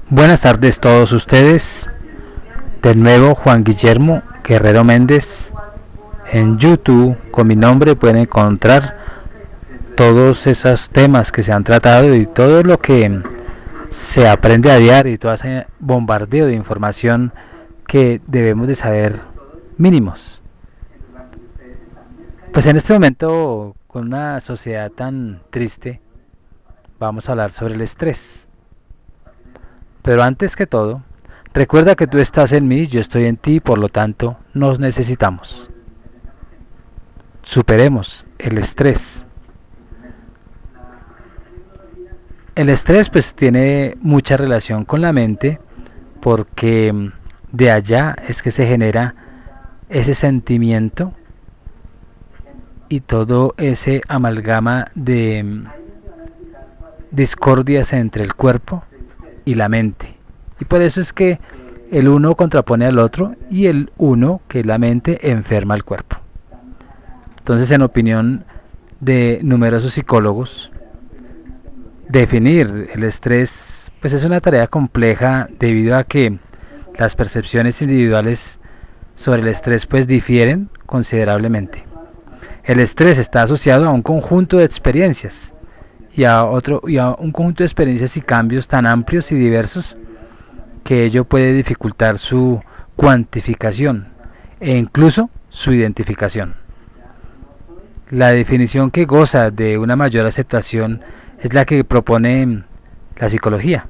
Buenas tardes todos ustedes. De nuevo Juan Guillermo Guerrero Méndez. En YouTube con mi nombre pueden encontrar todos esos temas que se han tratado y todo lo que se aprende a diario y todo ese bombardeo de información que debemos de saber mínimos. Pues en este momento, con una sociedad tan triste, vamos a hablar sobre el estrés. Pero antes que todo, recuerda que tú estás en mí, yo estoy en ti, por lo tanto, nos necesitamos. Superemos el estrés. El estrés pues tiene mucha relación con la mente porque de allá es que se genera ese sentimiento y todo ese amalgama de discordias entre el cuerpo y la mente. Y por eso es que el uno contrapone al otro y el uno, que es la mente, enferma al cuerpo. Entonces, en opinión de numerosos psicólogos, definir el estrés pues es una tarea compleja debido a que las percepciones individuales sobre el estrés pues difieren considerablemente. El estrés está asociado a un conjunto de experiencias y a un conjunto de experiencias y cambios tan amplios y diversos que ello puede dificultar su cuantificación e incluso su identificación. La definición que goza de una mayor aceptación es la que propone la psicología,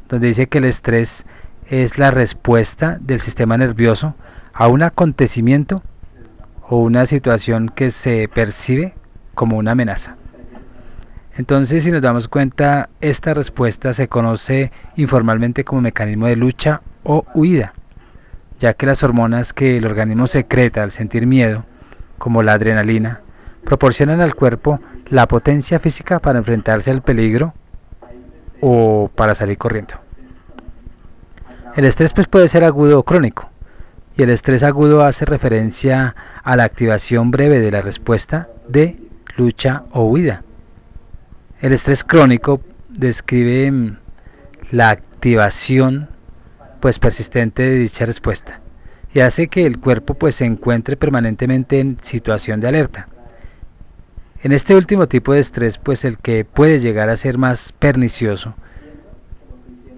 donde dice que el estrés es la respuesta del sistema nervioso a un acontecimiento o una situación que se percibe como una amenaza. Entonces, si nos damos cuenta, esta respuesta se conoce informalmente como mecanismo de lucha o huida, ya que las hormonas que el organismo secreta al sentir miedo, como la adrenalina, proporcionan al cuerpo la potencia física para enfrentarse al peligro o para salir corriendo. El estrés pues, puede ser agudo o crónico, y el estrés agudo hace referencia a la activación breve de la respuesta de lucha o huida. El estrés crónico describe la activación pues persistente de dicha respuesta y hace que el cuerpo pues se encuentre permanentemente en situación de alerta. En este último tipo de estrés, pues el que puede llegar a ser más pernicioso,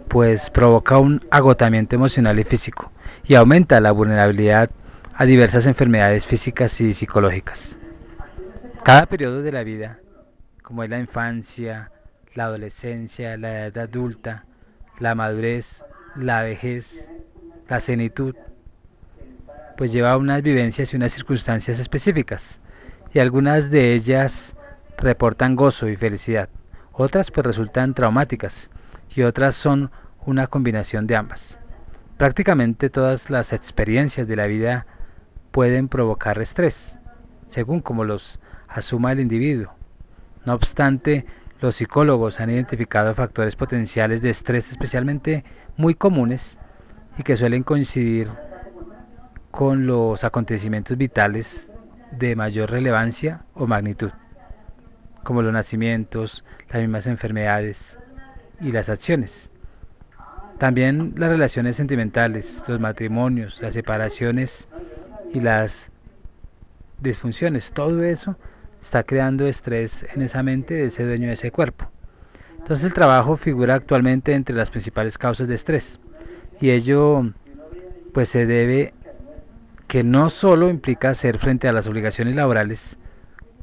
pues provoca un agotamiento emocional y físico y aumenta la vulnerabilidad a diversas enfermedades físicas y psicológicas. Cada periodo de la vida, como es la infancia, la adolescencia, la edad adulta, la madurez, la vejez, la senitud, pues lleva unas vivencias y unas circunstancias específicas, y algunas de ellas reportan gozo y felicidad, otras pues resultan traumáticas y otras son una combinación de ambas. Prácticamente todas las experiencias de la vida pueden provocar estrés, según como los asuma el individuo. No obstante, los psicólogos han identificado factores potenciales de estrés especialmente muy comunes y que suelen coincidir con los acontecimientos vitales de mayor relevancia o magnitud, como los nacimientos, las mismas enfermedades y las acciones. También las relaciones sentimentales, los matrimonios, las separaciones y las disfunciones, todo eso está creando estrés en esa mente de ese dueño de ese cuerpo. Entonces el trabajo figura actualmente entre las principales causas de estrés y ello pues se debe que no solo implica hacer frente a las obligaciones laborales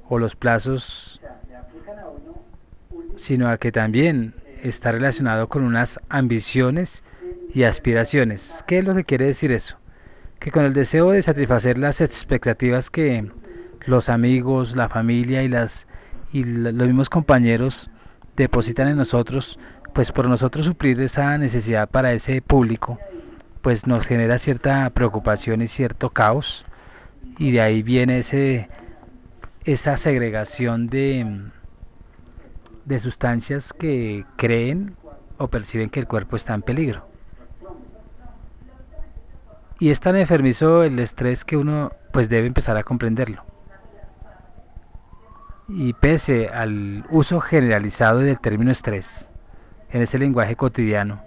o los plazos, sino a que también está relacionado con unas ambiciones y aspiraciones. ¿Qué es lo que quiere decir eso? Que con el deseo de satisfacer las expectativas que los amigos, la familia los mismos compañeros depositan en nosotros, pues por nosotros suplir esa necesidad para ese público, pues nos genera cierta preocupación y cierto caos, y de ahí viene esa segregación de sustancias que creen o perciben que el cuerpo está en peligro. Y es tan enfermizo el estrés que uno pues debe empezar a comprenderlo. Y pese al uso generalizado del término estrés en ese lenguaje cotidiano,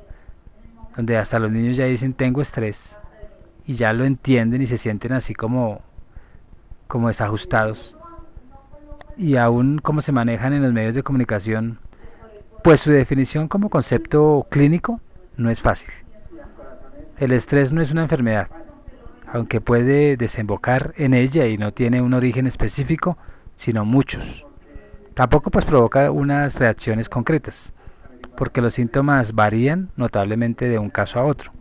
donde hasta los niños ya dicen tengo estrés y ya lo entienden y se sienten así como desajustados. Y aún como se manejan en los medios de comunicación, pues su definición como concepto clínico no es fácil. El estrés no es una enfermedad, aunque puede desembocar en ella y no tiene un origen específico, sino muchos. Tampoco pues provoca unas reacciones concretas, porque los síntomas varían notablemente de un caso a otro,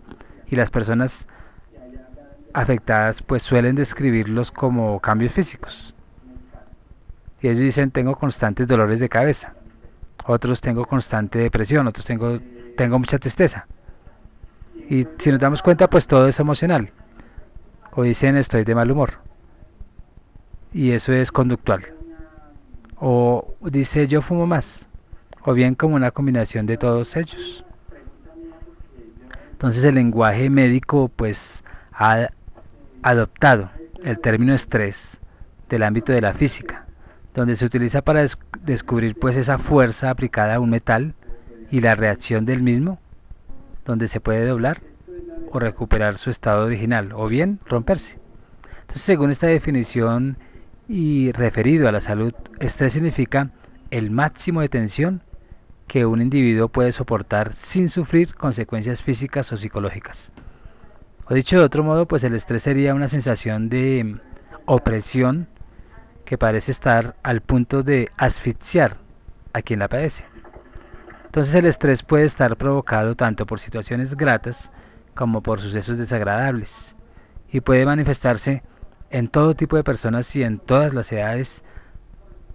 y las personas afectadas pues suelen describirlos como cambios físicos. Y ellos dicen tengo constantes dolores de cabeza, otros tengo constante depresión, otros tengo mucha tristeza. Y si nos damos cuenta pues todo es emocional. O dicen estoy de mal humor. Y eso es conductual. O dice yo fumo más. O bien como una combinación de todos ellos. Entonces el lenguaje médico pues ha adoptado el término estrés del ámbito de la física, donde se utiliza para descubrir pues esa fuerza aplicada a un metal y la reacción del mismo, donde se puede doblar o recuperar su estado original, o bien romperse. Entonces, según esta definición y referido a la salud, estrés significa el máximo de tensión que un individuo puede soportar sin sufrir consecuencias físicas o psicológicas. O dicho de otro modo, pues el estrés sería una sensación de opresión que parece estar al punto de asfixiar a quien la padece. Entonces el estrés puede estar provocado tanto por situaciones gratas como por sucesos desagradables, y puede manifestarse en todo tipo de personas y en todas las edades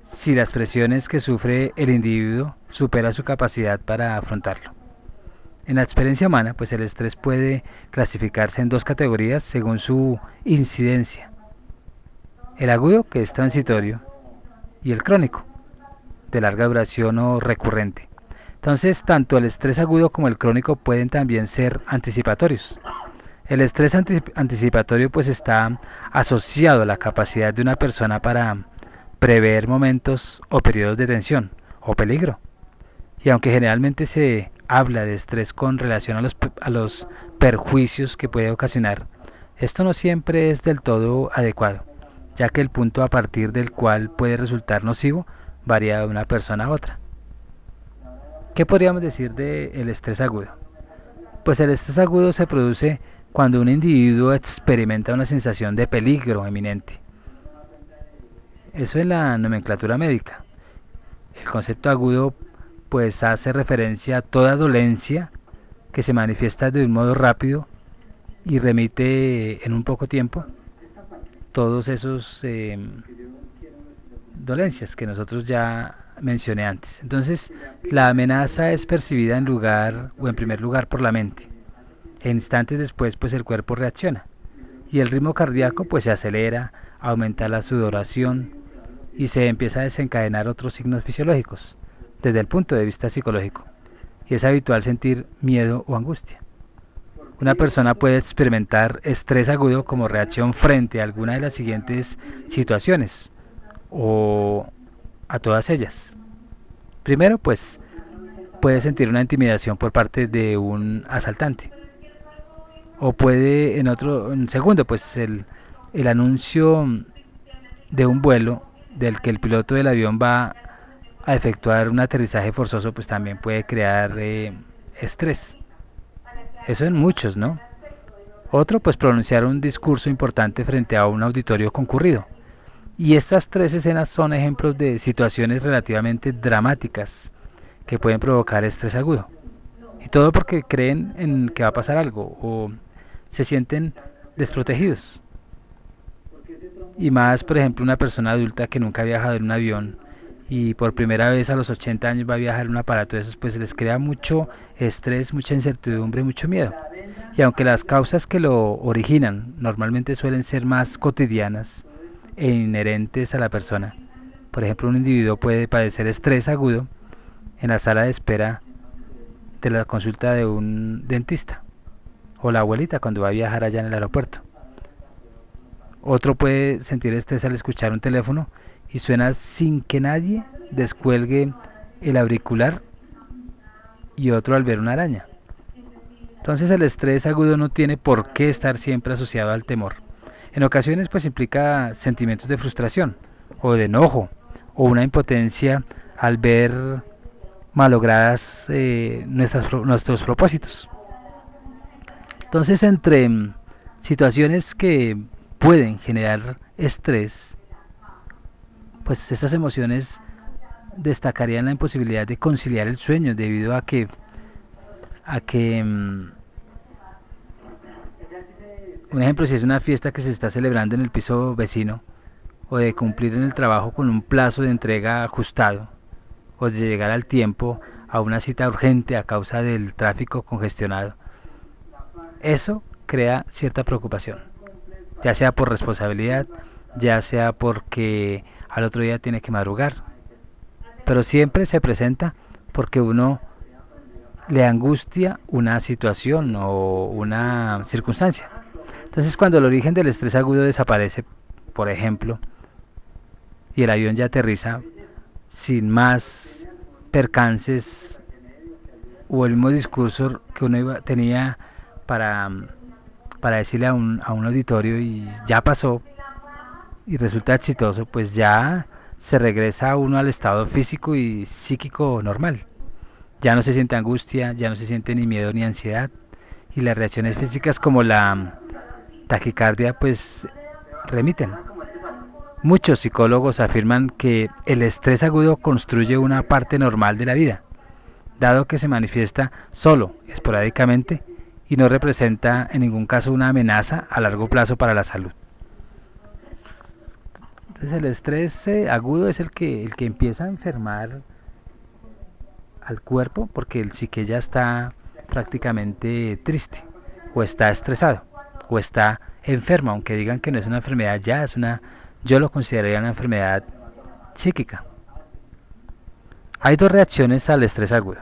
si las presiones que sufre el individuo supera su capacidad para afrontarlo. En la experiencia humana, pues el estrés puede clasificarse en dos categorías según su incidencia: el agudo, que es transitorio, y el crónico, de larga duración o recurrente. Entonces, tanto el estrés agudo como el crónico pueden también ser anticipatorios. El estrés anticipatorio pues está asociado a la capacidad de una persona para prever momentos o periodos de tensión o peligro. Y aunque generalmente se habla de estrés con relación a los perjuicios que puede ocasionar, esto no siempre es del todo adecuado, ya que el punto a partir del cual puede resultar nocivo varía de una persona a otra. ¿Qué podríamos decir del estrés agudo? Pues el estrés agudo se produce cuando un individuo experimenta una sensación de peligro eminente. Eso es la nomenclatura médica. El concepto agudo pues hace referencia a toda dolencia que se manifiesta de un modo rápido y remite en un poco tiempo todos esos dolencias que nosotros ya mencioné antes. Entonces, la amenaza es percibida en primer lugar por la mente. E instantes después, pues el cuerpo reacciona y el ritmo cardíaco pues se acelera, aumenta la sudoración y se empieza a desencadenar otros signos fisiológicos desde el punto de vista psicológico. Y es habitual sentir miedo o angustia. Una persona puede experimentar estrés agudo como reacción frente a alguna de las siguientes situaciones o a todas ellas. Primero, pues puede sentir una intimidación por parte de un asaltante. O puede, en segundo, pues el anuncio de un vuelo del que el piloto del avión va a efectuar un aterrizaje forzoso, pues también puede crear estrés. Eso en muchos, ¿no? Otro, pues pronunciar un discurso importante frente a un auditorio concurrido. Y estas tres escenas son ejemplos de situaciones relativamente dramáticas que pueden provocar estrés agudo. Y todo porque creen en que va a pasar algo o se sienten desprotegidos. Y más, por ejemplo, una persona adulta que nunca ha viajado en un avión y por primera vez a los 80 años va a viajar en un aparato de esos, pues les crea mucho estrés, mucha incertidumbre, mucho miedo. Y aunque las causas que lo originan normalmente suelen ser más cotidianas e inherentes a la persona, por ejemplo, un individuo puede padecer estrés agudo en la sala de espera de la consulta de un dentista, o la abuelita cuando va a viajar allá en el aeropuerto. Otro puede sentir estrés al escuchar un teléfono y suena sin que nadie descuelgue el auricular, y otro al ver una araña. Entonces el estrés agudo no tiene por qué estar siempre asociado al temor. En ocasiones pues implica sentimientos de frustración o de enojo o una impotencia al ver malogradas nuestros propósitos. Entonces entre situaciones que pueden generar estrés, pues estas emociones destacarían la imposibilidad de conciliar el sueño debido a que un ejemplo, si es una fiesta que se está celebrando en el piso vecino, o de cumplir en el trabajo con un plazo de entrega ajustado, o de llegar al tiempo a una cita urgente a causa del tráfico congestionado, eso crea cierta preocupación, ya sea por responsabilidad, ya sea porque al otro día tiene que madrugar, pero siempre se presenta porque uno le angustia una situación o una circunstancia. Entonces cuando el origen del estrés agudo desaparece, por ejemplo, y el avión ya aterriza sin más percances o el mismo discurso que uno tenía para, para decirle a un auditorio y ya pasó y resulta exitoso, pues ya se regresa uno al estado físico y psíquico normal. Ya no se siente angustia, ya no se siente ni miedo ni ansiedad y las reacciones físicas como la taquicardia pues remiten. Muchos psicólogos afirman que el estrés agudo construye una parte normal de la vida, dado que se manifiesta solo, esporádicamente, y no representa en ningún caso una amenaza a largo plazo para la salud. Entonces el estrés agudo es el que empieza a enfermar al cuerpo porque el psique ya está prácticamente triste, o está estresado, o está enfermo, aunque digan que no es una enfermedad ya, yo lo consideraría una enfermedad psíquica. Hay dos reacciones al estrés agudo.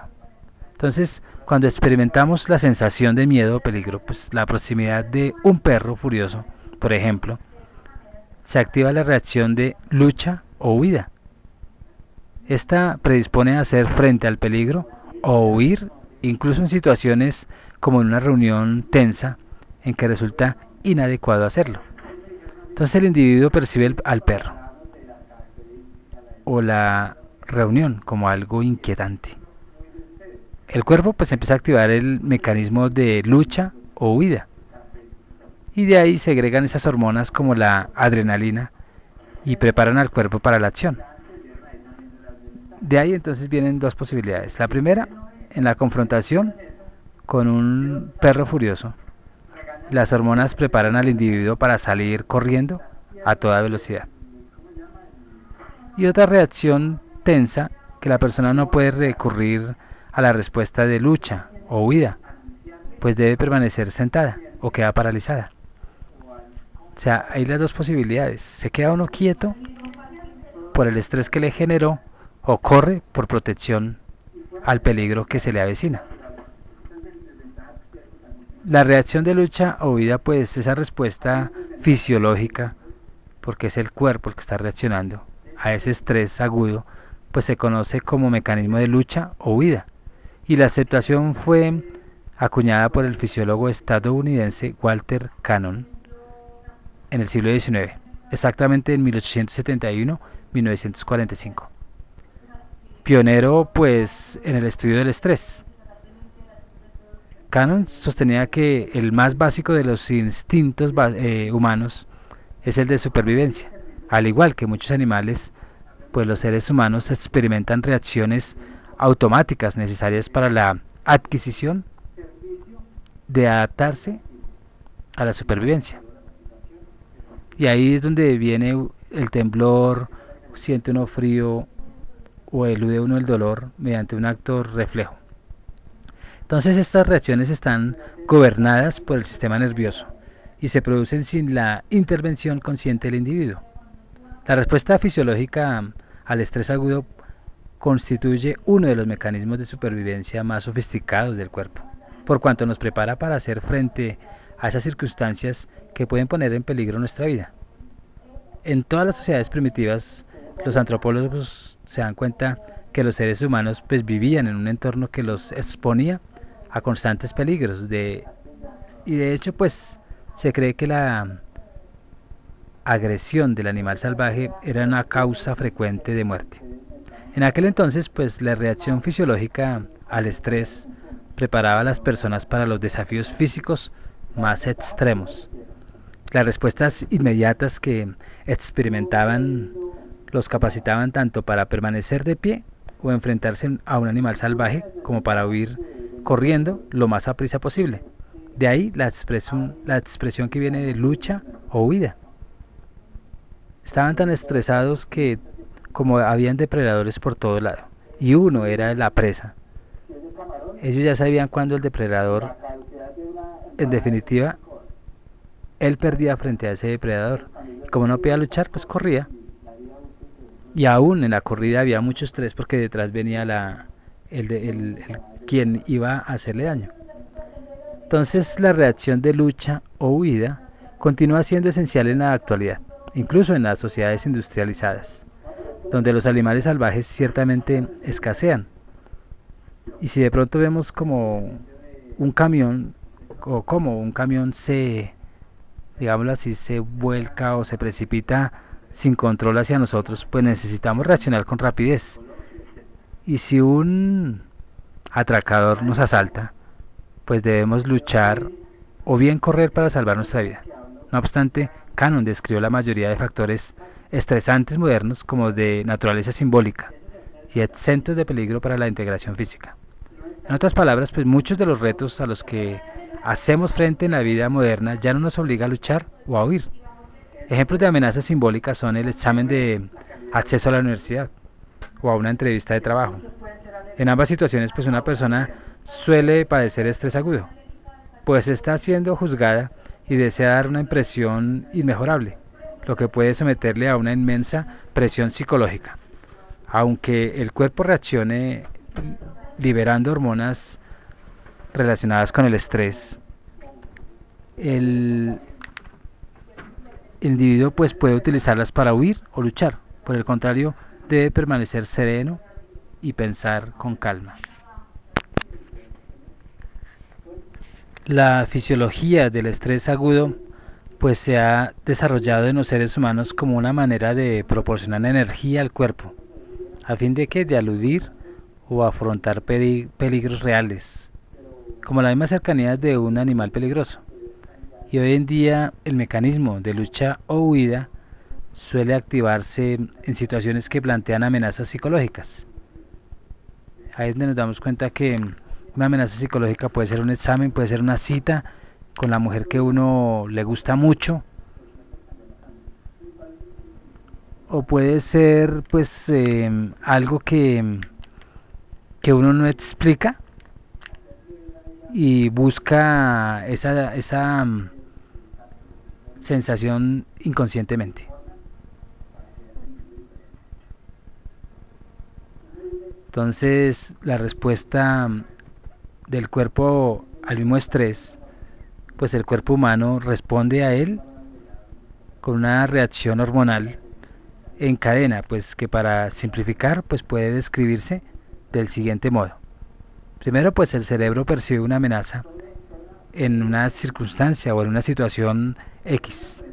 Entonces, cuando experimentamos la sensación de miedo o peligro, pues la proximidad de un perro furioso, por ejemplo, se activa la reacción de lucha o huida. Esta predispone a hacer frente al peligro o huir, incluso en situaciones como en una reunión tensa en que resulta inadecuado hacerlo. Entonces el individuo percibe al perro o la reunión como algo inquietante. El cuerpo pues empieza a activar el mecanismo de lucha o huida. Y de ahí segregan esas hormonas como la adrenalina y preparan al cuerpo para la acción. De ahí entonces vienen dos posibilidades. La primera, en la confrontación con un perro furioso, las hormonas preparan al individuo para salir corriendo a toda velocidad. Y otra reacción tensa, que la persona no puede recurrir a la respuesta de lucha o huida, pues debe permanecer sentada o queda paralizada. O sea, hay las dos posibilidades. Se queda uno quieto por el estrés que le generó o corre por protección al peligro que se le avecina. La reacción de lucha o huida, pues esa respuesta fisiológica, porque es el cuerpo el que está reaccionando a ese estrés agudo, pues se conoce como mecanismo de lucha o huida. Y la aceptación fue acuñada por el fisiólogo estadounidense Walter Cannon en el siglo XIX, exactamente en 1871-1945. Pionero pues en el estudio del estrés. Cannon sostenía que el más básico de los instintos humanos es el de supervivencia. Al igual que muchos animales, pues los seres humanos experimentan reacciones automáticas necesarias para la adquisición de adaptarse a la supervivencia. Y ahí es donde viene el temblor, siente uno frío o elude uno el dolor mediante un acto reflejo. Entonces estas reacciones están gobernadas por el sistema nervioso y se producen sin la intervención consciente del individuo. La respuesta fisiológica al estrés agudo constituye uno de los mecanismos de supervivencia más sofisticados del cuerpo, por cuanto nos prepara para hacer frente a esas circunstancias que pueden poner en peligro nuestra vida. En todas las sociedades primitivas, los antropólogos se dan cuenta que los seres humanos pues vivían en un entorno que los exponía a constantes peligros. Y de hecho, pues se cree que la agresión del animal salvaje era una causa frecuente de muerte. En aquel entonces, pues la reacción fisiológica al estrés preparaba a las personas para los desafíos físicos más extremos. Las respuestas inmediatas que experimentaban los capacitaban tanto para permanecer de pie o enfrentarse a un animal salvaje como para huir corriendo lo más aprisa posible. De ahí la expresión que viene de lucha o huida. Estaban tan estresados que como habían depredadores por todo lado y uno era la presa, ellos ya sabían cuando el depredador, en definitiva, él perdía frente a ese depredador. Y como no podía luchar, pues corría. Y aún en la corrida había mucho estrés porque detrás venía quien iba a hacerle daño. Entonces la reacción de lucha o huida continúa siendo esencial en la actualidad, incluso en las sociedades industrializadas, donde los animales salvajes ciertamente escasean. Y si de pronto vemos como un camión, o como un camión digámoslo así, se vuelca o se precipita sin control hacia nosotros, pues necesitamos reaccionar con rapidez. Y si un atracador nos asalta, pues debemos luchar o bien correr para salvar nuestra vida. No obstante, Cannon describió la mayoría de factores estresantes modernos como de naturaleza simbólica y exentos de peligro para la integración física. En otras palabras, pues muchos de los retos a los que hacemos frente en la vida moderna ya no nos obliga a luchar o a huir. Ejemplos de amenazas simbólicas son el examen de acceso a la universidad o a una entrevista de trabajo. En ambas situaciones, pues una persona suele padecer estrés agudo, pues está siendo juzgada y desea dar una impresión inmejorable, lo que puede someterle a una inmensa presión psicológica. Aunque el cuerpo reaccione liberando hormonas relacionadas con el estrés, el individuo pues puede utilizarlas para huir o luchar. Por el contrario, debe permanecer sereno y pensar con calma. La fisiología del estrés agudo pues se ha desarrollado en los seres humanos como una manera de proporcionar energía al cuerpo, a fin de aludir o afrontar peligros reales, como la misma cercanía de un animal peligroso. Y hoy en día el mecanismo de lucha o huida suele activarse en situaciones que plantean amenazas psicológicas. Ahí es donde nos damos cuenta que una amenaza psicológica puede ser un examen, puede ser una cita con la mujer que uno le gusta mucho, o puede ser pues algo que uno no explica y busca esa sensación inconscientemente. Entonces la respuesta del cuerpo al mismo estrés, pues el cuerpo humano responde a él con una reacción hormonal en cadena, pues que para simplificar pues puede describirse del siguiente modo. Primero, pues el cerebro percibe una amenaza en una circunstancia o en una situación X.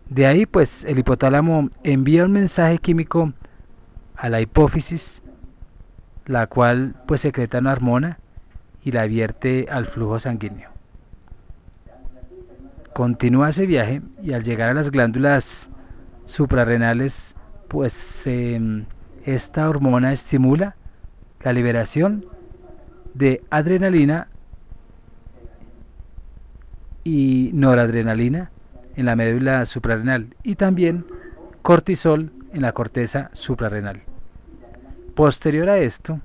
De ahí pues el hipotálamo envía un mensaje químico a la hipófisis, la cual pues secreta una hormona y la vierte al flujo sanguíneo. Continúa ese viaje y al llegar a las glándulas suprarrenales, pues esta hormona estimula la liberación de adrenalina y noradrenalina en la médula suprarrenal y también cortisol en la corteza suprarrenal. Posterior a esto,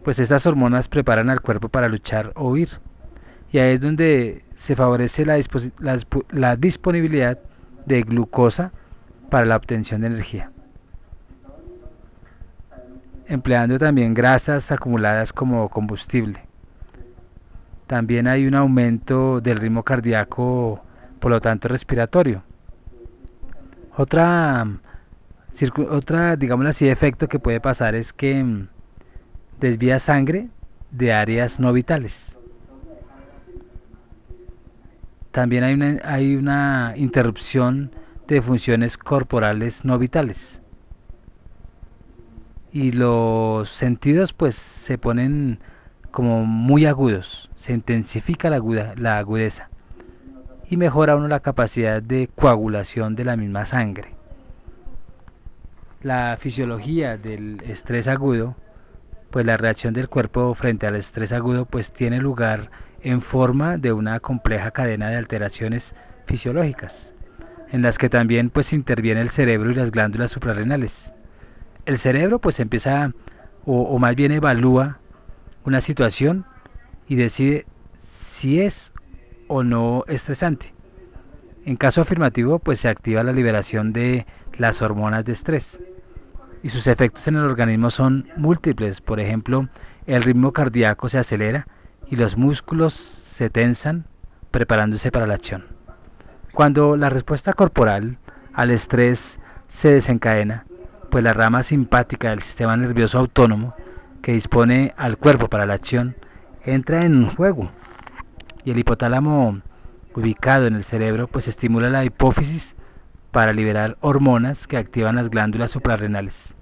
pues estas hormonas preparan al cuerpo para luchar o huir, y ahí es donde se favorece la disponibilidad de glucosa para la obtención de energía, empleando también grasas acumuladas como combustible. También hay un aumento del ritmo cardíaco, por lo tanto respiratorio. Otra digámoslo así, efecto que puede pasar es que desvía sangre de áreas no vitales. También hay una interrupción de funciones corporales no vitales. Y los sentidos pues se ponen como muy agudos, se intensifica la agudeza y mejora uno la capacidad de coagulación de la misma sangre. La fisiología del estrés agudo, pues la reacción del cuerpo frente al estrés agudo pues tiene lugar en forma de una compleja cadena de alteraciones fisiológicas, en las que también pues interviene el cerebro y las glándulas suprarrenales. El cerebro pues empieza o más bien evalúa una situación y decide si es o no estresante. En caso afirmativo pues se activa la liberación de las hormonas de estrés y sus efectos en el organismo son múltiples. Por ejemplo, el ritmo cardíaco se acelera y los músculos se tensan preparándose para la acción. Cuando la respuesta corporal al estrés se desencadena, pues la rama simpática del sistema nervioso autónomo que dispone al cuerpo para la acción entra en juego y el hipotálamo ubicado en el cerebro pues estimula la hipófisis para liberar hormonas que activan las glándulas suprarrenales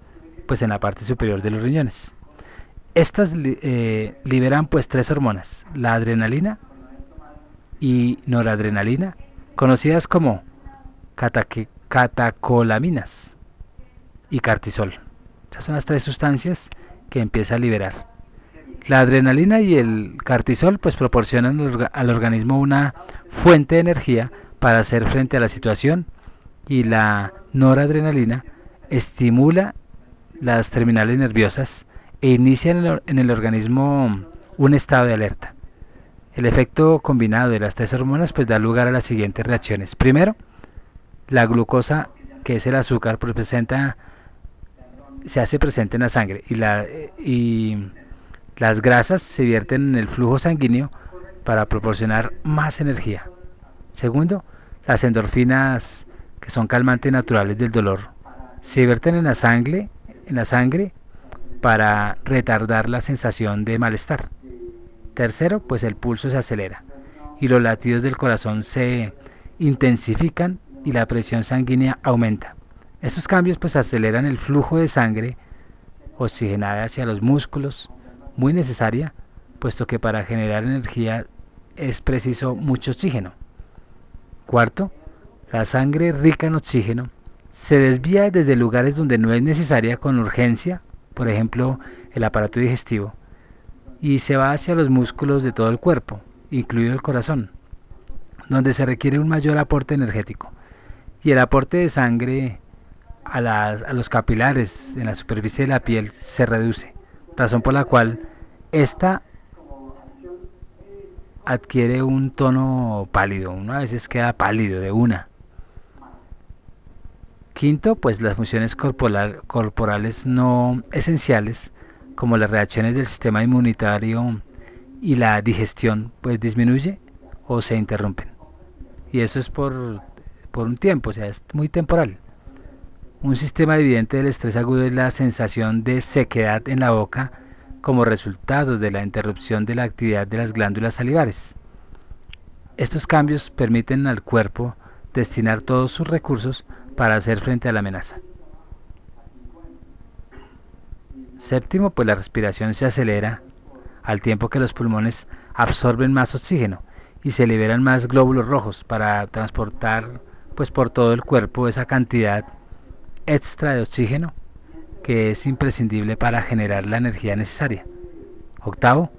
pues en la parte superior de los riñones. Estas liberan pues tres hormonas, la adrenalina y noradrenalina, conocidas como catecolaminas y cortisol. Esas son las tres sustancias que empieza a liberar. La adrenalina y el cortisol pues proporcionan al organismo una fuente de energía para hacer frente a la situación y la noradrenalina estimula las terminales nerviosas e inicia en el organismo un estado de alerta. El efecto combinado de las tres hormonas pues da lugar a las siguientes reacciones. Primero, la glucosa, que es el azúcar, pues se hace presente en la sangre y las grasas se vierten en el flujo sanguíneo para proporcionar más energía. Segundo, las endorfinas, que son calmantes naturales del dolor, se vierten en la sangre para retardar la sensación de malestar. Tercero, pues el pulso se acelera y los latidos del corazón se intensifican y la presión sanguínea aumenta. Estos cambios pues aceleran el flujo de sangre oxigenada hacia los músculos, muy necesaria, puesto que para generar energía es preciso mucho oxígeno. Cuarto, la sangre rica en oxígeno se desvía desde lugares donde no es necesaria con urgencia, por ejemplo el aparato digestivo, y se va hacia los músculos de todo el cuerpo, incluido el corazón, donde se requiere un mayor aporte energético. Y el aporte de sangre a los capilares en la superficie de la piel se reduce, razón por la cual esta adquiere un tono pálido, uno a veces queda pálido de una. Quinto, pues las funciones corporales no esenciales, como las reacciones del sistema inmunitario y la digestión, pues disminuye o se interrumpen. Y eso es por un tiempo, o sea, es muy temporal. Un sistema evidente del estrés agudo es la sensación de sequedad en la boca como resultado de la interrupción de la actividad de las glándulas salivares. Estos cambios permiten al cuerpo destinar todos sus recursos para hacer frente a la amenaza. Séptimo, pues la respiración se acelera al tiempo que los pulmones absorben más oxígeno y se liberan más glóbulos rojos para transportar pues por todo el cuerpo esa cantidad extra de oxígeno que es imprescindible para generar la energía necesaria. Octavo,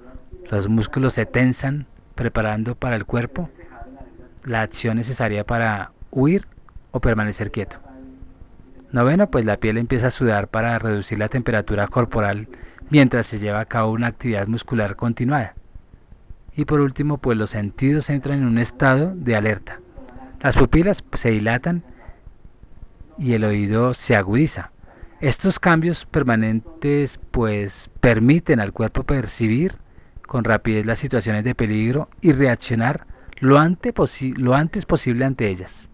los músculos se tensan preparando para el cuerpo la acción necesaria para huir o permanecer quieto. Noveno, pues la piel empieza a sudar para reducir la temperatura corporal mientras se lleva a cabo una actividad muscular continuada. Y por último, pues los sentidos entran en un estado de alerta. Las pupilas se dilatan y el oído se agudiza. Estos cambios permanentes pues permiten al cuerpo percibir con rapidez las situaciones de peligro y reaccionar lo antes posible ante ellas.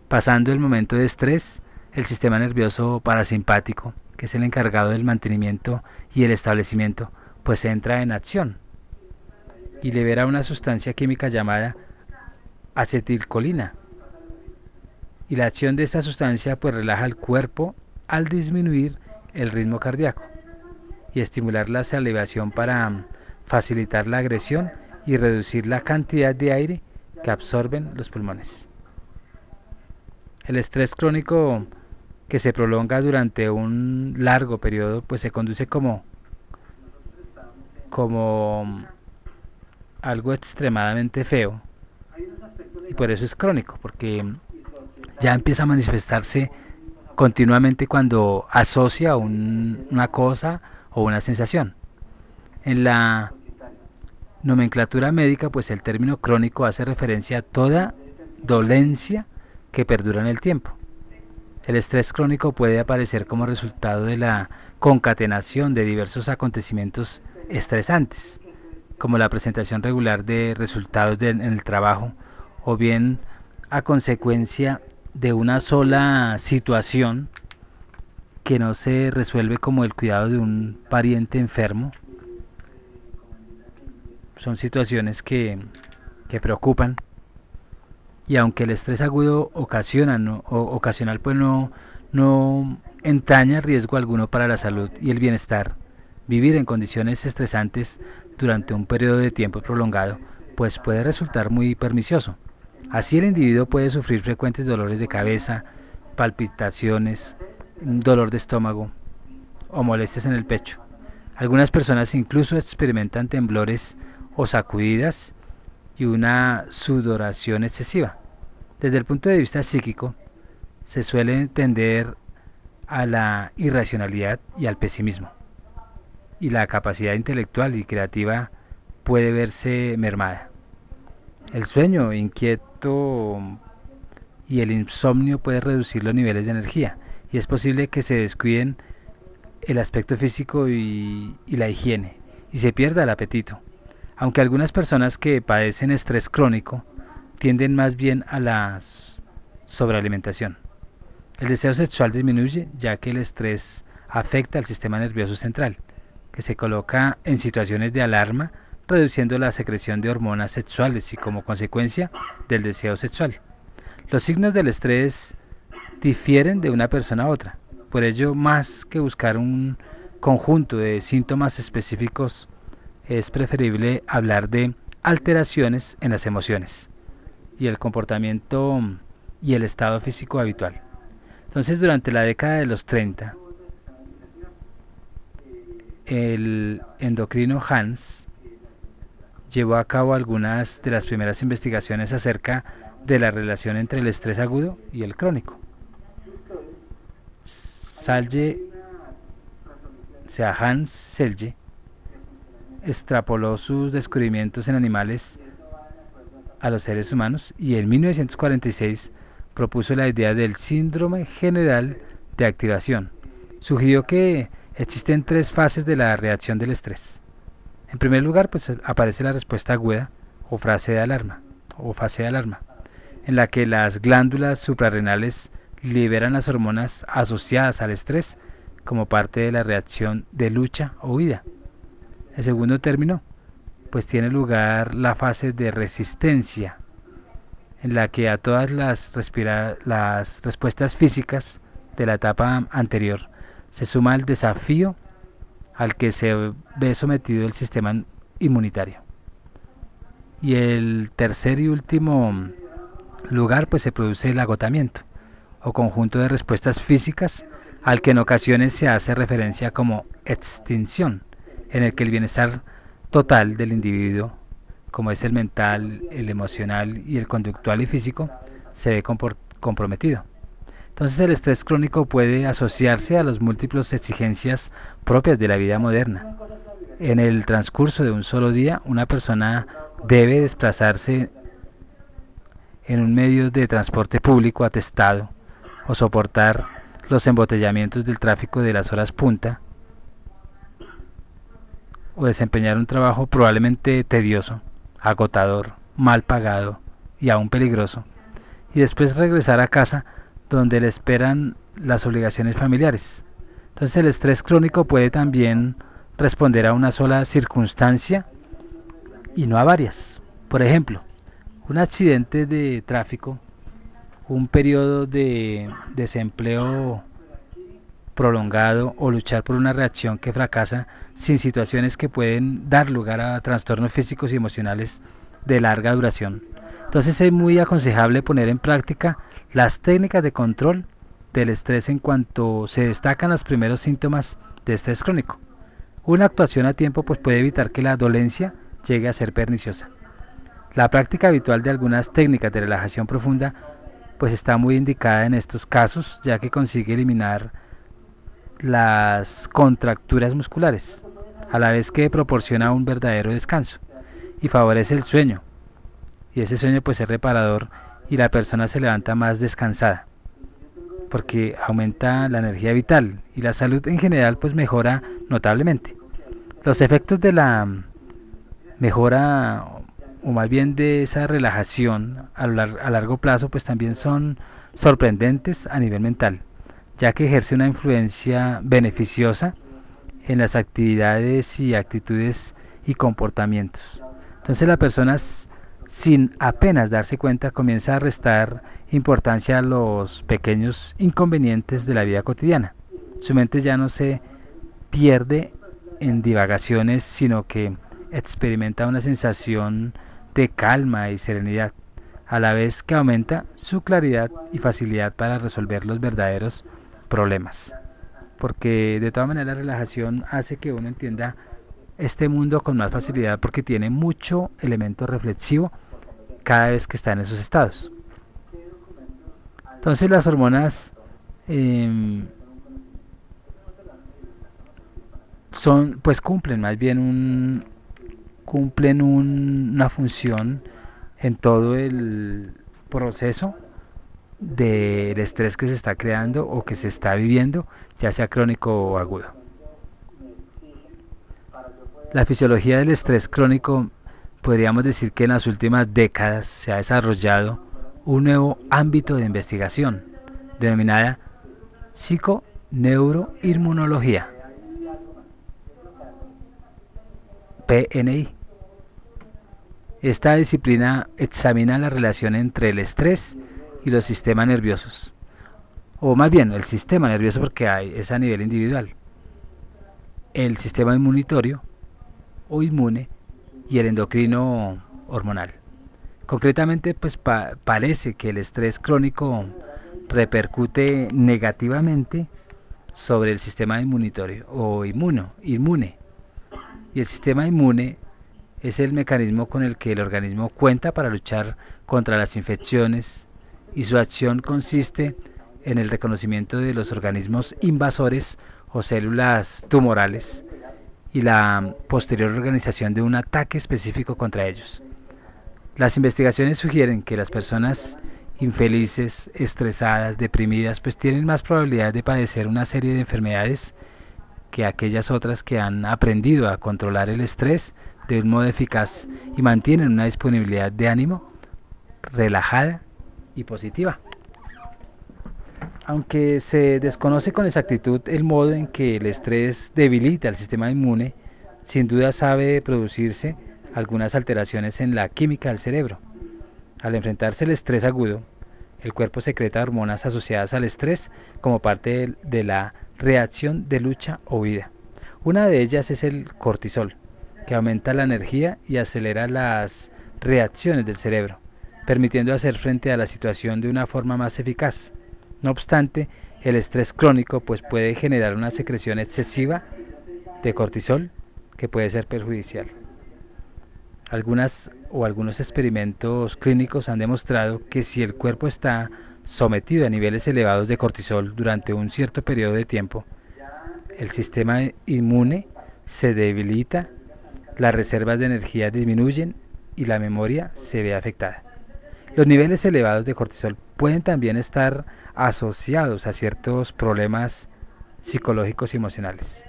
Pasando el momento de estrés, el sistema nervioso parasimpático, que es el encargado del mantenimiento y el establecimiento, pues entra en acción y libera una sustancia química llamada acetilcolina. Y la acción de esta sustancia pues relaja el cuerpo al disminuir el ritmo cardíaco y estimular la salivación para facilitar la agresión y reducir la cantidad de aire que absorben los pulmones. El estrés crónico que se prolonga durante un largo periodo pues se conduce como algo extremadamente feo, y por eso es crónico, porque ya empieza a manifestarse continuamente cuando asocia una cosa o una sensación. En la nomenclatura médica, pues el término crónico hace referencia a toda dolencia que perdura en el tiempo. El estrés crónico puede aparecer como resultado de la concatenación de diversos acontecimientos estresantes, como la presentación regular de resultados en el trabajo, o bien a consecuencia de una sola situación que no se resuelve, como el cuidado de un pariente enfermo. Son situaciones que preocupan, y aunque el estrés agudo ocasional pues no entraña riesgo alguno para la salud y el bienestar, vivir en condiciones estresantes durante un periodo de tiempo prolongado pues puede resultar muy pernicioso. Así el individuo puede sufrir frecuentes dolores de cabeza, palpitaciones, dolor de estómago o molestias en el pecho. Algunas personas incluso experimentan temblores o sacudidas y una sudoración excesiva. Desde el punto de vista psíquico, se suele tender a la irracionalidad y al pesimismo, y la capacidad intelectual y creativa puede verse mermada. El sueño inquieto y el insomnio pueden reducir los niveles de energía, y es posible que se descuiden el aspecto físico y la higiene, y se pierda el apetito. Aunque algunas personas que padecen estrés crónico tienden más bien a la sobrealimentación. El deseo sexual disminuye, ya que el estrés afecta al sistema nervioso central, que se coloca en situaciones de alarma, reduciendo la secreción de hormonas sexuales y como consecuencia del deseo sexual. Los signos del estrés difieren de una persona a otra, por ello más que buscar un conjunto de síntomas específicos, es preferible hablar de alteraciones en las emociones y el comportamiento y el estado físico habitual. Entonces, durante la década de los 30, el endocrino Hans llevó a cabo algunas de las primeras investigaciones acerca de la relación entre el estrés agudo y el crónico. Hans Selye extrapoló sus descubrimientos en animales a los seres humanos y en 1946 propuso la idea del síndrome general de activación. Sugirió que existen 3 fases de la reacción del estrés. En primer lugar, pues aparece la respuesta aguda o fase de alarma, en la que las glándulas suprarrenales liberan las hormonas asociadas al estrés como parte de la reacción de lucha o huida. El segundo término, pues tiene lugar la fase de resistencia, en la que a todas las respuestas físicas de la etapa anterior se suma el desafío al que se ve sometido el sistema inmunitario. Y el tercer y último lugar, pues se produce el agotamiento o conjunto de respuestas físicas al que en ocasiones se hace referencia como extinción, en el que el bienestar total del individuo, como es el mental, el emocional y el conductual y físico, se ve comprometido. Entonces el estrés crónico puede asociarse a las múltiples exigencias propias de la vida moderna. En el transcurso de un solo día, una persona debe desplazarse en un medio de transporte público atestado o soportar los embotellamientos del tráfico de las horas punta, o desempeñar un trabajo probablemente tedioso, agotador, mal pagado y aún peligroso, y después regresar a casa donde le esperan las obligaciones familiares. Entonces el estrés crónico puede también responder a una sola circunstancia y no a varias. Por ejemplo, un accidente de tráfico, un periodo de desempleo prolongado o luchar por una reacción que fracasa sin situaciones que pueden dar lugar a trastornos físicos y emocionales de larga duración. Entonces es muy aconsejable poner en práctica las técnicas de control del estrés en cuanto se destacan los primeros síntomas de estrés crónico. Una actuación a tiempo pues puede evitar que la dolencia llegue a ser perniciosa. La práctica habitual de algunas técnicas de relajación profunda pues está muy indicada en estos casos, ya que consigue eliminar las contracturas musculares, a la vez que proporciona un verdadero descanso y favorece el sueño. Y ese sueño pues es reparador y la persona se levanta más descansada, porque aumenta la energía vital y la salud en general pues mejora notablemente. Los efectos de la mejora o más bien de esa relajación a largo plazo pues también son sorprendentes a nivel mental, ya que ejerce una influencia beneficiosa en las actividades y actitudes y comportamientos. Entonces la persona sin apenas darse cuenta comienza a restar importancia a los pequeños inconvenientes de la vida cotidiana. Su mente ya no se pierde en divagaciones, sino que experimenta una sensación de calma y serenidad, a la vez que aumenta su claridad y facilidad para resolver los verdaderos problemas. Porque de todas maneras la relajación hace que uno entienda este mundo con más facilidad, porque tiene mucho elemento reflexivo cada vez que está en esos estados. Entonces las hormonas son pues cumplen más bien una función en todo el proceso del estrés que se está creando o que se está viviendo, ya sea crónico o agudo. La fisiología del estrés crónico, podríamos decir que en las últimas décadas se ha desarrollado un nuevo ámbito de investigación denominada psiconeuroinmunología, PNI. Esta disciplina examina la relación entre el estrés y los sistemas nerviosos, o más bien el sistema nervioso, porque es a nivel individual, el sistema inmunitario o inmune y el endocrino hormonal. Concretamente pues parece que el estrés crónico repercute negativamente sobre el sistema inmunitario o inmune, y el sistema inmune es el mecanismo con el que el organismo cuenta para luchar contra las infecciones, y su acción consiste en el reconocimiento de los organismos invasores o células tumorales y la posterior organización de un ataque específico contra ellos. Las investigaciones sugieren que las personas infelices, estresadas, deprimidas, pues tienen más probabilidad de padecer una serie de enfermedades que aquellas otras que han aprendido a controlar el estrés de un modo eficaz y mantienen una disponibilidad de ánimo relajada y positiva. Aunque se desconoce con exactitud el modo en que el estrés debilita el sistema inmune, sin duda sabe producirse algunas alteraciones en la química del cerebro. Al enfrentarse al estrés agudo, el cuerpo secreta hormonas asociadas al estrés como parte de la reacción de lucha o huida. Una de ellas es el cortisol, que aumenta la energía y acelera las reacciones del cerebro, permitiendo hacer frente a la situación de una forma más eficaz. No obstante, el estrés crónico pues puede generar una secreción excesiva de cortisol que puede ser perjudicial. Algunos experimentos clínicos han demostrado que si el cuerpo está sometido a niveles elevados de cortisol durante un cierto periodo de tiempo, el sistema inmune se debilita, las reservas de energía disminuyen y la memoria se ve afectada. Los niveles elevados de cortisol pueden también estar asociados a ciertos problemas psicológicos y emocionales.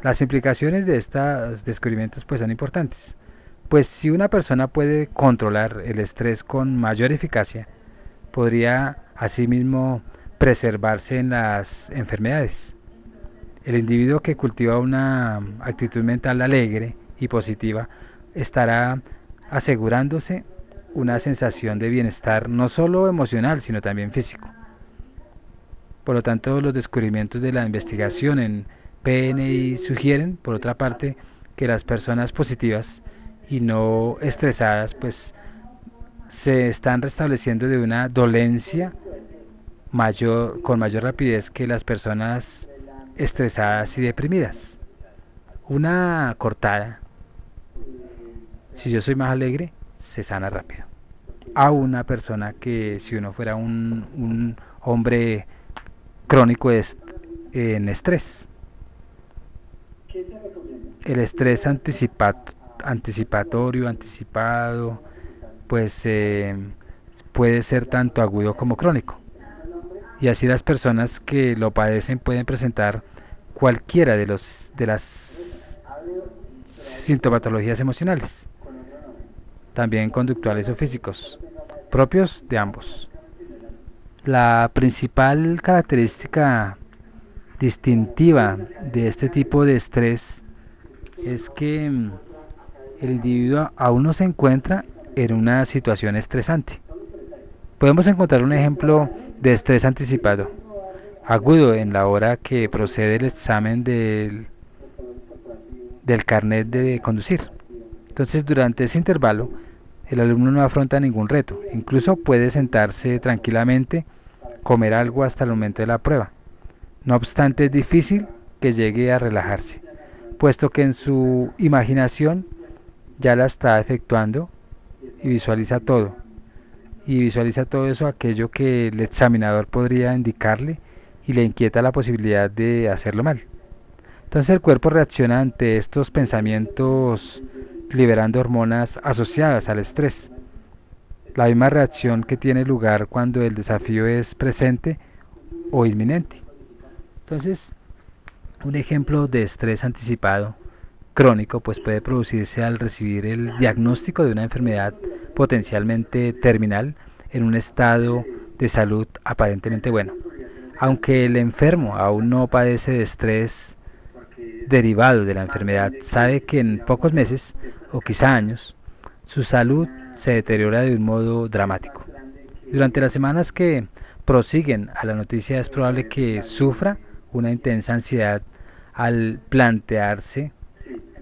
Las implicaciones de estos descubrimientos pues son importantes, pues si una persona puede controlar el estrés con mayor eficacia, podría asimismo preservarse en las enfermedades. El individuo que cultiva una actitud mental alegre y positiva estará asegurándose una sensación de bienestar no solo emocional, sino también físico. Por lo tanto, los descubrimientos de la investigación en PNI sugieren, por otra parte, que las personas positivas y no estresadas, pues se están restableciendo de una dolencia con mayor rapidez que las personas estresadas y deprimidas. Una cortada, si yo soy más alegre, se sana rápido. A una persona que si uno fuera un hombre crónico en estrés. El estrés anticipatorio, anticipado, pues puede ser tanto agudo como crónico. Y así las personas que lo padecen pueden presentar cualquiera de las sintomatologías emocionales, también conductuales o físicos, propios de ambos. La principal característica distintiva de este tipo de estrés es que el individuo aún no se encuentra en una situación estresante. Podemos encontrar un ejemplo de estrés anticipado, agudo en la hora que procede el examen del carnet de conducir. Entonces, durante ese intervalo, el alumno no afronta ningún reto, incluso puede sentarse tranquilamente, comer algo hasta el momento de la prueba. No obstante, es difícil que llegue a relajarse, puesto que en su imaginación ya la está efectuando y visualiza todo. Y visualiza todo eso, aquello que el examinador podría indicarle y le inquieta la posibilidad de hacerlo mal. Entonces el cuerpo reacciona ante estos pensamientos liberando hormonas asociadas al estrés. La misma reacción que tiene lugar cuando el desafío es presente o inminente. Entonces, un ejemplo de estrés anticipado crónico pues puede producirse al recibir el diagnóstico de una enfermedad potencialmente terminal en un estado de salud aparentemente bueno. Aunque el enfermo aún no padece de estrés derivado de la enfermedad, sabe que en pocos meses o quizá años su salud se deteriora de un modo dramático. Durante las semanas que prosiguen a la noticia es probable que sufra una intensa ansiedad al plantearse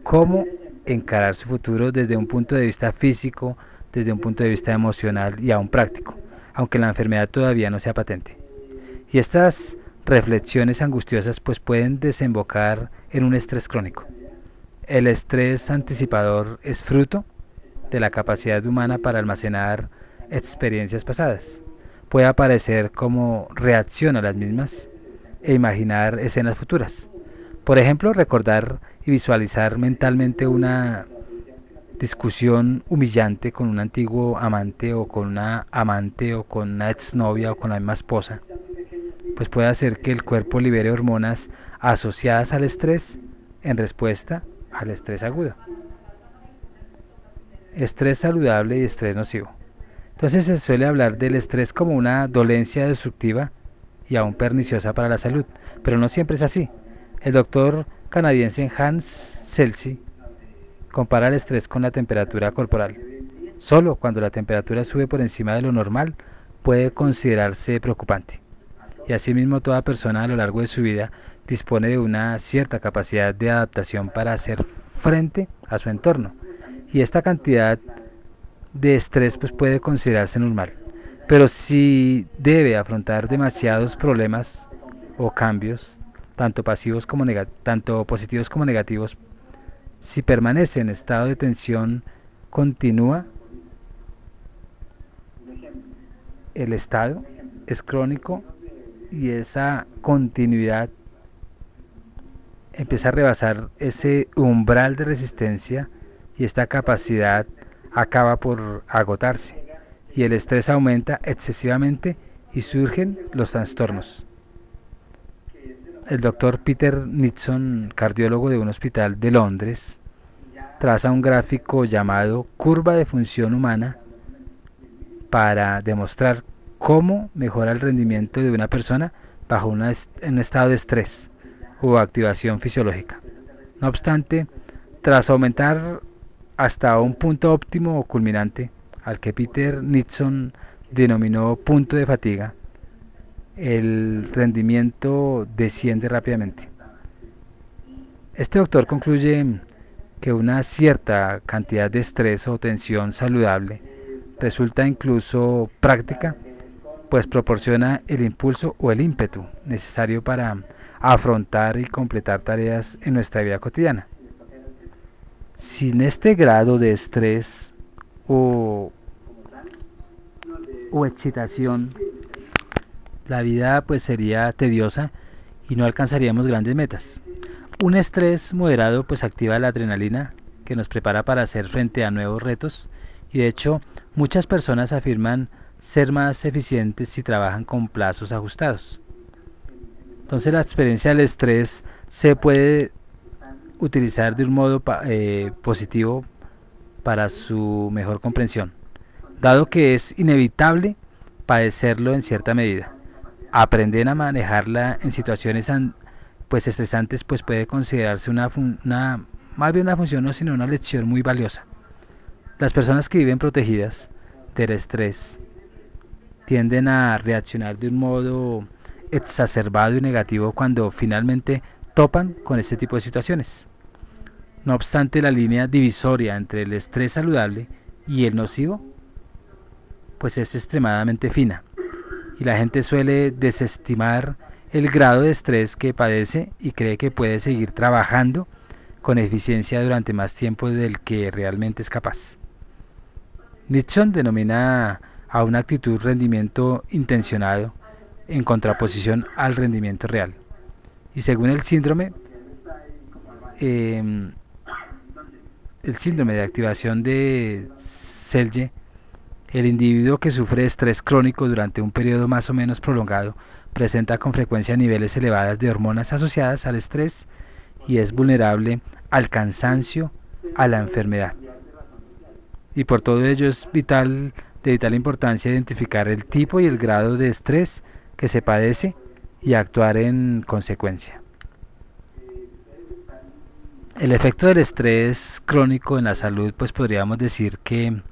cómo encarar su futuro desde un punto de vista físico, desde un punto de vista emocional y aún práctico, aunque la enfermedad todavía no sea patente. Y estas reflexiones angustiosas pues pueden desembocar en un estrés crónico. El estrés anticipador es fruto de la capacidad humana para almacenar experiencias pasadas. Puede aparecer como reacción a las mismas e imaginar escenas futuras. Por ejemplo, recordar y visualizar mentalmente una discusión humillante con un antiguo amante o con una amante o con una exnovia o con la misma esposa, pues puede hacer que el cuerpo libere hormonas asociadas al estrés en respuesta al estrés agudo. Estrés saludable y estrés nocivo. Entonces se suele hablar del estrés como una dolencia destructiva y aún perniciosa para la salud, pero no siempre es así. El doctor canadiense Hans Seltz compara el estrés con la temperatura corporal. Solo cuando la temperatura sube por encima de lo normal puede considerarse preocupante. Y asimismo toda persona a lo largo de su vida dispone de una cierta capacidad de adaptación para hacer frente a su entorno. Y esta cantidad de estrés pues puede considerarse normal. Pero si debe afrontar demasiados problemas o cambios, tanto positivos como negativos, si permanece en estado de tensión continua, el estado es crónico y esa continuidad empieza a rebasar ese umbral de resistencia y esta capacidad acaba por agotarse y el estrés aumenta excesivamente y surgen los trastornos. El doctor Peter Nixon, cardiólogo de un hospital de Londres, traza un gráfico llamado curva de función humana para demostrar cómo mejora el rendimiento de una persona bajo un estado de estrés u activación fisiológica. No obstante, tras aumentar hasta un punto óptimo o culminante, al que Peter Nixon denominó punto de fatiga, el rendimiento desciende rápidamente. Este doctor concluye que una cierta cantidad de estrés o tensión saludable resulta incluso práctica, pues proporciona el impulso o el ímpetu necesario para afrontar y completar tareas en nuestra vida cotidiana. Sin este grado de estrés o excitación, la vida pues sería tediosa y no alcanzaríamos grandes metas. Un estrés moderado pues activa la adrenalina que nos prepara para hacer frente a nuevos retos, y de hecho muchas personas afirman ser más eficientes si trabajan con plazos ajustados. Entonces la experiencia del estrés se puede utilizar de un modo positivo para su mejor comprensión, dado que es inevitable padecerlo en cierta medida. Aprender a manejarla en situaciones pues estresantes pues puede considerarse más bien una función, no sino una lección muy valiosa. Las personas que viven protegidas del estrés tienden a reaccionar de un modo exacerbado y negativo cuando finalmente topan con este tipo de situaciones. No obstante, la línea divisoria entre el estrés saludable y el nocivo pues es extremadamente fina, y la gente suele desestimar el grado de estrés que padece y cree que puede seguir trabajando con eficiencia durante más tiempo del que realmente es capaz. Nixon denomina a una actitud rendimiento intencionado en contraposición al rendimiento real. Y según el síndrome de activación de Selye, el individuo que sufre estrés crónico durante un periodo más o menos prolongado presenta con frecuencia niveles elevados de hormonas asociadas al estrés y es vulnerable al cansancio, a la enfermedad. Y por todo ello es de vital importancia identificar el tipo y el grado de estrés que se padece y actuar en consecuencia. El efecto del estrés crónico en la salud, pues podríamos decir que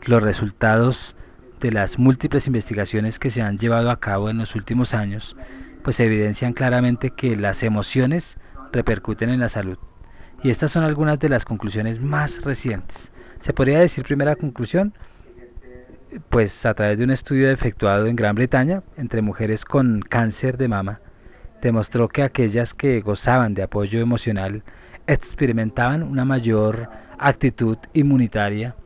los resultados de las múltiples investigaciones que se han llevado a cabo en los últimos años, pues evidencian claramente que las emociones repercuten en la salud. Y estas son algunas de las conclusiones más recientes. Se podría decir, primera conclusión, pues a través de un estudio efectuado en Gran Bretaña entre mujeres con cáncer de mama, demostró que aquellas que gozaban de apoyo emocional experimentaban una mayor actitud inmunitaria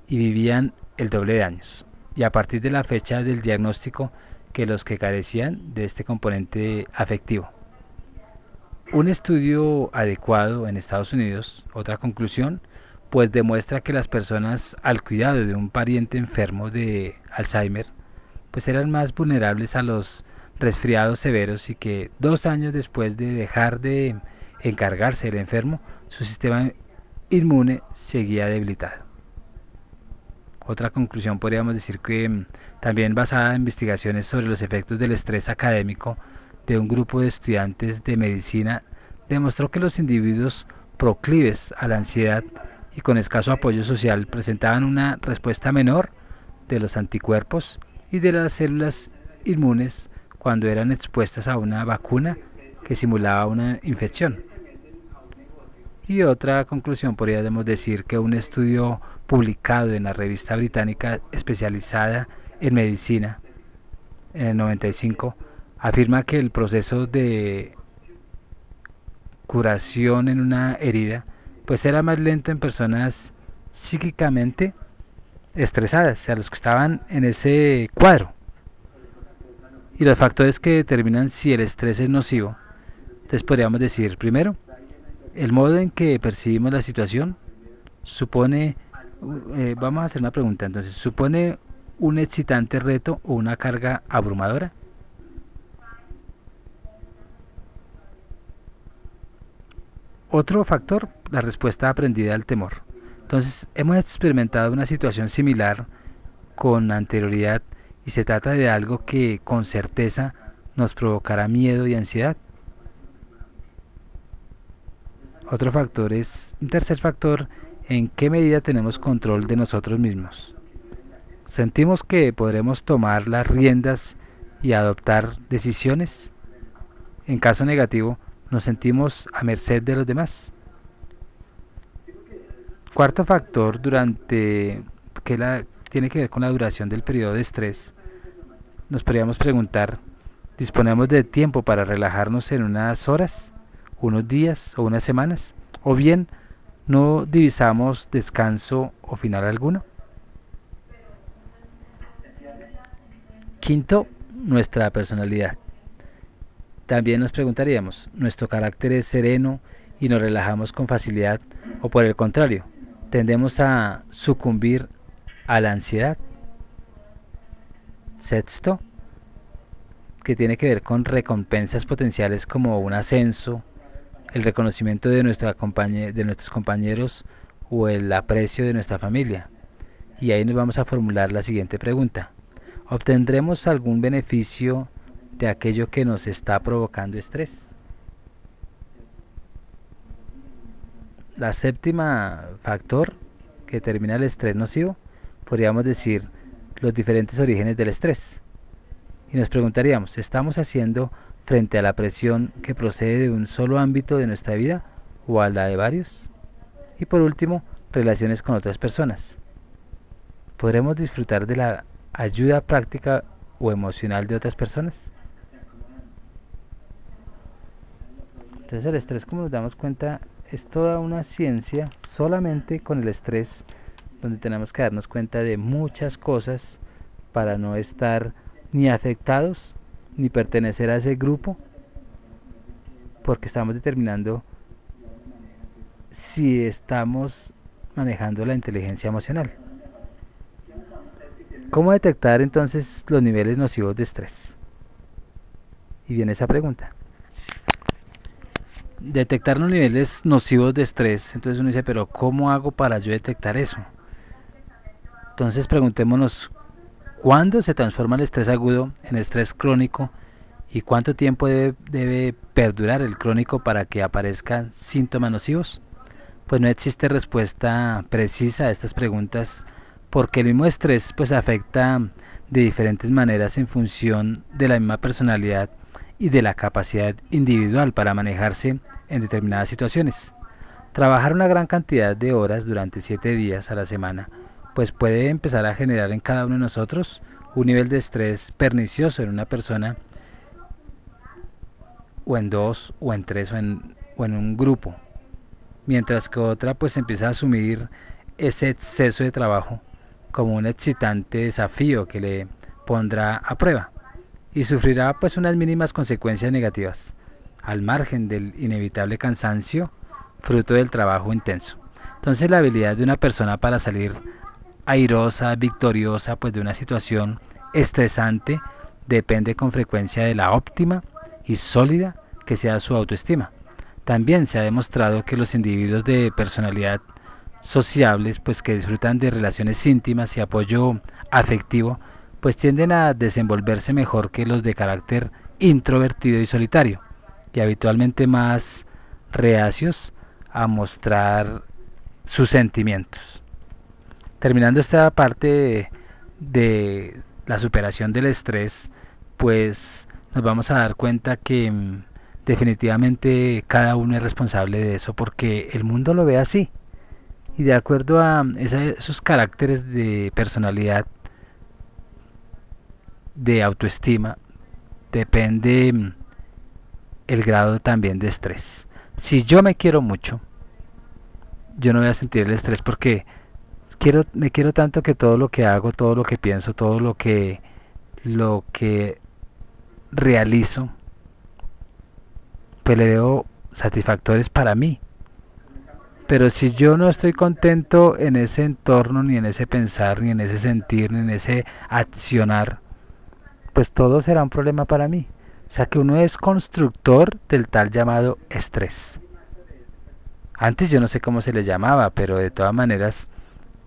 y vivían el doble de años, y a partir de la fecha del diagnóstico, que los que carecían de este componente afectivo. Un estudio adecuado en Estados Unidos, otra conclusión, pues demuestra que las personas al cuidado de un pariente enfermo de Alzheimer pues eran más vulnerables a los resfriados severos, y que 2 años después de dejar de encargarse del enfermo, su sistema inmune seguía debilitado. Otra conclusión podríamos decir que también basada en investigaciones sobre los efectos del estrés académico de un grupo de estudiantes de medicina, demostró que los individuos proclives a la ansiedad y con escaso apoyo social presentaban una respuesta menor de los anticuerpos y de las células inmunes cuando eran expuestas a una vacuna que simulaba una infección. Y otra conclusión podríamos decir que un estudio publicado en la revista británica especializada en medicina en el 95 afirma que el proceso de curación en una herida pues era más lento en personas psíquicamente estresadas, o sea, los que estaban en ese cuadro. Y los factores que determinan si el estrés es nocivo, entonces podríamos decir, primero, el modo en que percibimos la situación supone, vamos a hacer una pregunta entonces, ¿supone un excitante reto o una carga abrumadora? Otro factor, la respuesta aprendida al temor. Entonces, hemos experimentado una situación similar con anterioridad y se trata de algo que con certeza nos provocará miedo y ansiedad. Otro factor es, un tercer factor, en qué medida tenemos control de nosotros mismos. ¿Sentimos que podremos tomar las riendas y adoptar decisiones? En caso negativo, ¿nos sentimos a merced de los demás? Cuarto factor tiene que ver con la duración del periodo de estrés. Nos podríamos preguntar, ¿disponemos de tiempo para relajarnos en unas horas, unos días o unas semanas? ¿O bien no divisamos descanso o final alguno? Quinto, nuestra personalidad. También nos preguntaríamos, ¿nuestro carácter es sereno y nos relajamos con facilidad o por el contrario, tendemos a sucumbir a la ansiedad? Sexto, que tiene que ver con recompensas potenciales como un ascenso, el reconocimiento de nuestros compañeros o el aprecio de nuestra familia. Y ahí nos vamos a formular la siguiente pregunta. ¿Obtendremos algún beneficio de aquello que nos está provocando estrés? La séptima factor que determina el estrés nocivo, podríamos decir los diferentes orígenes del estrés. Y nos preguntaríamos, ¿estamos haciendo frente a la presión que procede de un solo ámbito de nuestra vida o a la de varios? Y por último, relaciones con otras personas. ¿Podremos disfrutar de la ayuda práctica o emocional de otras personas? Entonces el estrés, como nos damos cuenta, es toda una ciencia solamente con el estrés, donde tenemos que darnos cuenta de muchas cosas para no estar ni afectados ni pertenecer a ese grupo, porque estamos determinando si estamos manejando la inteligencia emocional. ¿Cómo detectar entonces los niveles nocivos de estrés? Y viene esa pregunta. Detectar los niveles nocivos de estrés, entonces uno dice, pero ¿cómo hago para yo detectar eso? Entonces preguntémonos, ¿cuándo se transforma el estrés agudo en estrés crónico y cuánto tiempo debe perdurar el crónico para que aparezcan síntomas nocivos? Pues no existe respuesta precisa a estas preguntas, porque el mismo estrés pues afecta de diferentes maneras en función de la misma personalidad y de la capacidad individual para manejarse en determinadas situaciones. Trabajar una gran cantidad de horas durante 7 días a la semana pues puede empezar a generar en cada uno de nosotros un nivel de estrés pernicioso en una persona, o en dos, o en tres, o en un grupo, mientras que otra pues empieza a asumir ese exceso de trabajo como un excitante desafío que le pondrá a prueba y sufrirá pues unas mínimas consecuencias negativas, al margen del inevitable cansancio fruto del trabajo intenso. Entonces la habilidad de una persona para salir airosa, victoriosa pues de una situación estresante depende con frecuencia de la óptima y sólida que sea su autoestima. También se ha demostrado que los individuos de personalidad sociables pues que disfrutan de relaciones íntimas y apoyo afectivo pues tienden a desenvolverse mejor que los de carácter introvertido y solitario, y habitualmente más reacios a mostrar sus sentimientos. Terminando esta parte de la superación del estrés, pues nos vamos a dar cuenta que definitivamente cada uno es responsable de eso, porque el mundo lo ve así. Y de acuerdo a esos caracteres de personalidad, de autoestima, depende el grado también de estrés. Si yo me quiero mucho, yo no voy a sentir el estrés porque me quiero tanto que todo lo que hago, todo lo que pienso, todo lo que realizo, pues le veo satisfactores para mí. Pero si yo no estoy contento en ese entorno, ni en ese pensar, ni en ese sentir, ni en ese accionar, pues todo será un problema para mí. O sea que uno es constructor del tal llamado estrés. Antes yo no sé cómo se le llamaba, pero de todas maneras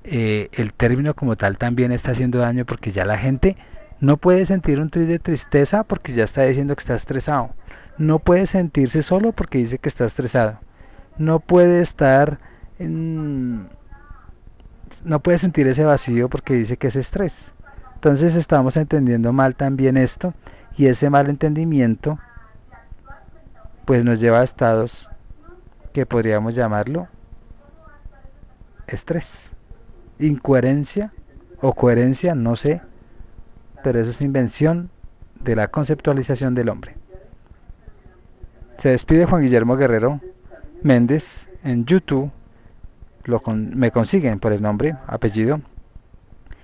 el término como tal también está haciendo daño, porque ya la gente no puede sentir un tris de tristeza porque ya está diciendo que está estresado. No puede sentirse solo porque dice que está estresado. no puede estar no puede sentir ese vacío porque dice que es estrés. Entonces estamos entendiendo mal también esto, y ese mal entendimiento pues nos lleva a estados que podríamos llamarlo estrés, incoherencia o coherencia, no sé, pero eso es invención de la conceptualización del hombre. Se despide Juan Guillermo Guerrero Méndez. En YouTube me consiguen por el nombre, apellido.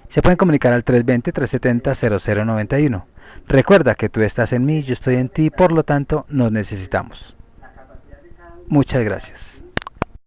Se pueden comunicar al 320-370-0091. Recuerda que tú estás en mí, yo estoy en ti, por lo tanto nos necesitamos. Muchas gracias.